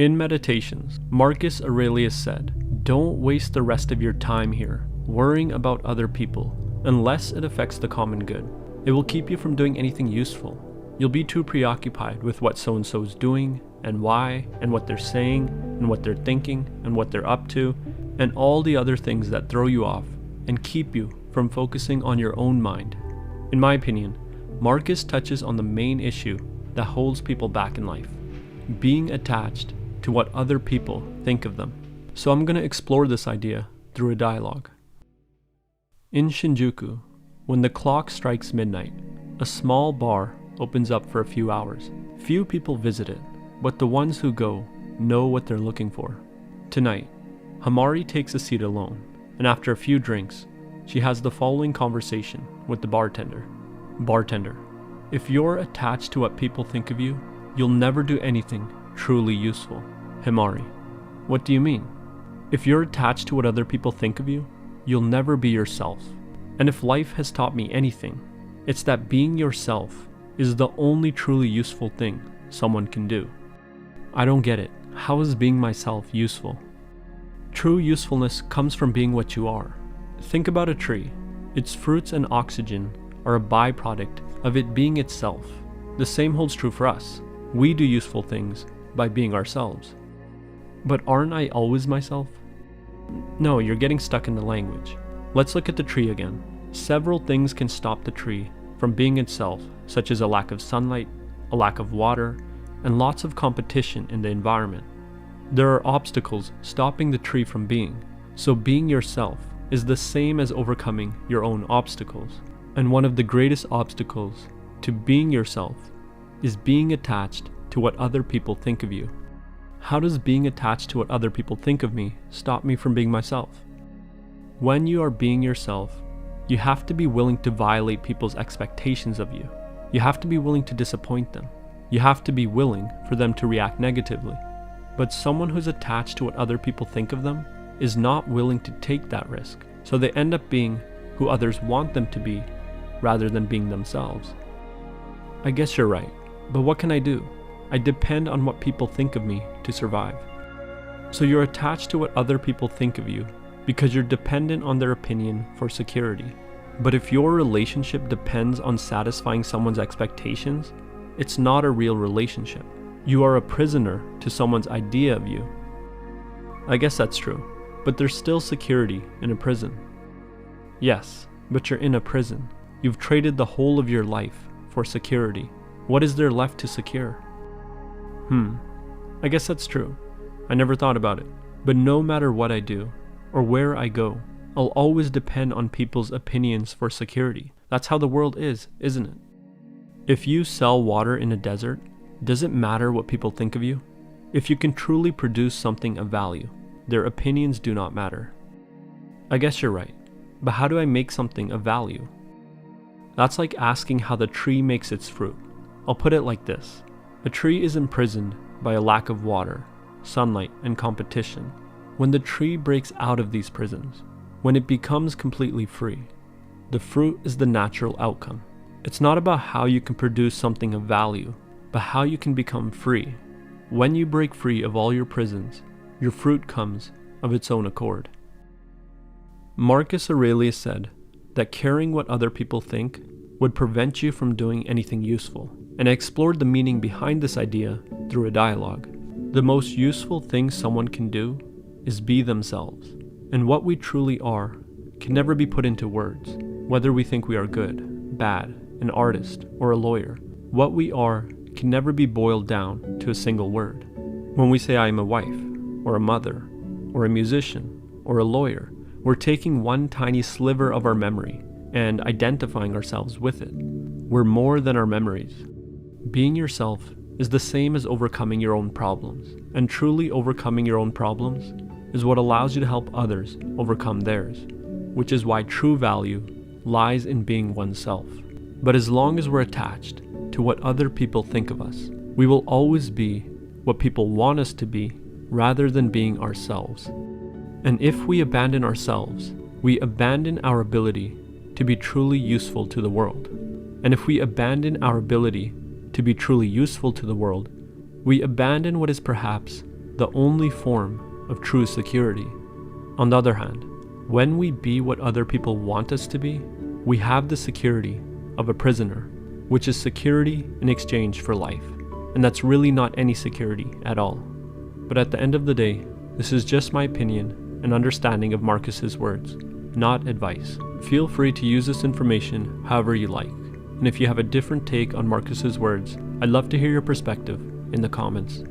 In Meditations, Marcus Aurelius said, "Don't waste the rest of your time here, worrying about other people, unless it affects the common good. It will keep you from doing anything useful. You'll be too preoccupied with what so-and-so is doing, and why, and what they're saying, and what they're thinking, and what they're up to, and all the other things that throw you off, and keep you from focusing on your own mind." In my opinion, Marcus touches on the main issue that holds people back in life: being attached to what other people think of them. So I'm going to explore this idea through a dialogue. In Shinjuku, when the clock strikes midnight, a small bar opens up for a few hours. Few people visit it, but the ones who go know what they're looking for. Tonight, Hamari takes a seat alone, and after a few drinks, she has the following conversation with the bartender. Bartender: if you're attached to what people think of you, you'll never do anything truly useful. Himari: what do you mean? If you're attached to what other people think of you, you'll never be yourself. And if life has taught me anything, it's that being yourself is the only truly useful thing someone can do. I don't get it. How is being myself useful? True usefulness comes from being what you are. Think about a tree. Its fruits and oxygen are a byproduct of it being itself. The same holds true for us. We do useful things by being ourselves. But aren't I always myself? No, you're getting stuck in the language. Let's look at the tree again. Several things can stop the tree from being itself, such as a lack of sunlight, a lack of water, and lots of competition in the environment. There are obstacles stopping the tree from being, so being yourself is the same as overcoming your own obstacles. And one of the greatest obstacles to being yourself is being attached to what other people think of you. How does being attached to what other people think of me stop me from being myself? When you are being yourself, you have to be willing to violate people's expectations of you. You have to be willing to disappoint them. You have to be willing for them to react negatively. But someone who's attached to what other people think of them is not willing to take that risk. So they end up being who others want them to be rather than being themselves. I guess you're right, but what can I do? I depend on what people think of me to survive. So you're attached to what other people think of you because you're dependent on their opinion for security. But if your relationship depends on satisfying someone's expectations, it's not a real relationship. You are a prisoner to someone's idea of you. I guess that's true, but there's still security in a prison. Yes, but you're in a prison. You've traded the whole of your life for security. What is there left to secure? I guess that's true. I never thought about it. But no matter what I do, or where I go, I'll always depend on people's opinions for security. That's how the world is, isn't it? If you sell water in a desert, does it matter what people think of you? If you can truly produce something of value, their opinions do not matter. I guess you're right, but how do I make something of value? That's like asking how the tree makes its fruit. I'll put it like this. A tree is imprisoned by a lack of water, sunlight, and competition. When the tree breaks out of these prisons, when it becomes completely free, the fruit is the natural outcome. It's not about how you can produce something of value, but how you can become free. When you break free of all your prisons, your fruit comes of its own accord. Marcus Aurelius said that caring what other people think would prevent you from doing anything useful, and I explored the meaning behind this idea through a dialogue. The most useful thing someone can do is be themselves, and what we truly are can never be put into words. Whether we think we are good, bad, an artist, or a lawyer, what we are can never be boiled down to a single word. When we say I am a wife, or a mother, or a musician, or a lawyer, we're taking one tiny sliver of our memory and identifying ourselves with it. We're more than our memories. Being yourself is the same as overcoming your own problems, and truly overcoming your own problems is what allows you to help others overcome theirs, which is why true value lies in being oneself. But as long as we're attached to what other people think of us, we will always be what people want us to be rather than being ourselves. And if we abandon ourselves, we abandon our ability to be truly useful to the world. And if we abandon our ability to be truly useful to the world, we abandon what is perhaps the only form of true security. On the other hand, when we be what other people want us to be, we have the security of a prisoner, which is security in exchange for life. And that's really not any security at all. But at the end of the day, this is just my opinion and understanding of Marcus's words, not advice. Feel free to use this information however you like. And if you have a different take on Marcus's words, I'd love to hear your perspective in the comments.